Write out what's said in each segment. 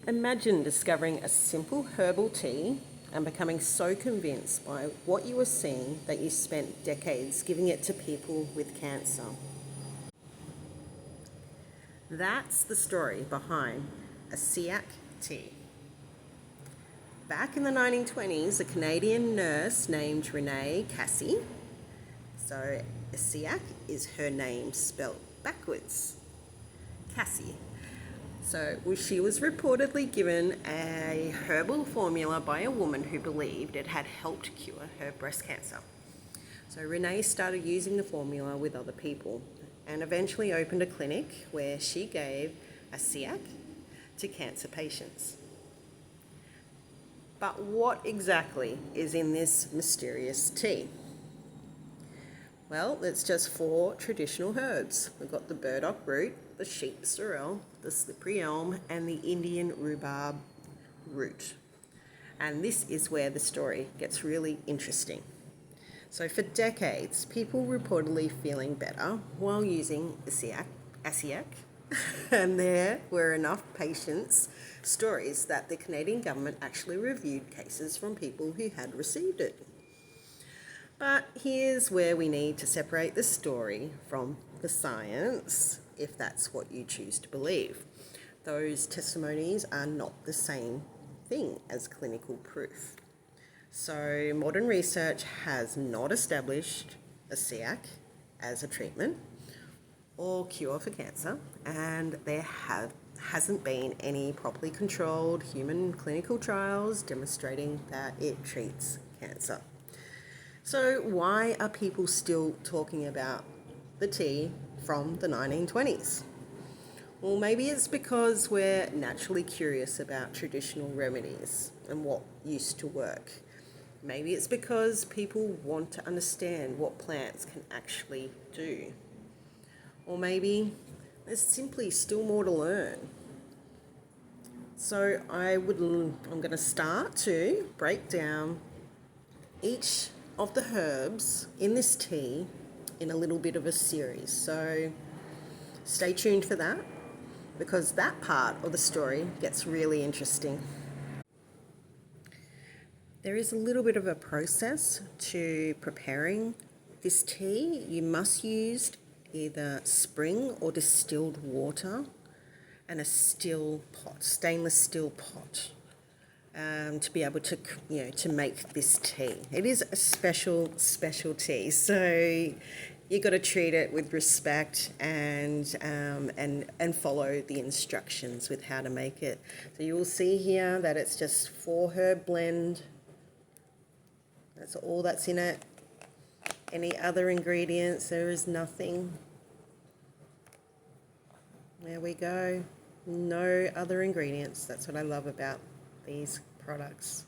Imagine discovering a simple herbal tea and becoming so convinced by what you were seeing that you spent decades giving it to people with cancer. That's the story behind Essiac tea. Back in the 1920s, a Canadian nurse named Renee Cassie, so Essiac is her name spelt backwards, Cassie. So she was reportedly given a herbal formula by a woman who believed it had helped cure her breast cancer. So Renee started using the formula with other people and eventually opened a clinic where she gave Essiac to cancer patients. But what exactly is in this mysterious tea? Well, it's just 4 traditional herbs. We've got the burdock root, the sheep sorrel, the slippery elm, and the Indian rhubarb root. And this is where the story gets really interesting. So for decades, people reportedly feeling better while using Essiac, and there were enough patients' stories that the Canadian government actually reviewed cases from people who had received it. But here's where we need to separate the story from the science, if that's what you choose to believe. Those testimonies are not the same thing as clinical proof. So modern research has not established Essiac as a treatment or cure for cancer, and there hasn't been any properly controlled human clinical trials demonstrating that it treats cancer. So why are people still talking about the tea from the 1920s? Well, maybe it's because we're naturally curious about traditional remedies and what used to work. Maybe it's because people want to understand what plants can actually do. Or maybe there's simply still more to learn. So I'm going to start to break down each of the herbs in this tea in a little bit of a series. So stay tuned for that, because that part of the story gets really interesting. There is a little bit of a process to preparing this tea. You must use either spring or distilled water and a stainless steel pot. To be able to, to make this tea. It is a special tea. So you got to treat it with respect and follow the instructions with how to make it. So you will see here that it's just 4 herb blend. That's all that's in it. Any other ingredients? There is nothing. There we go. No other ingredients. That's what I love about these products.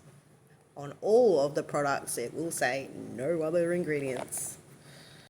On all of the products, it will say no other ingredients.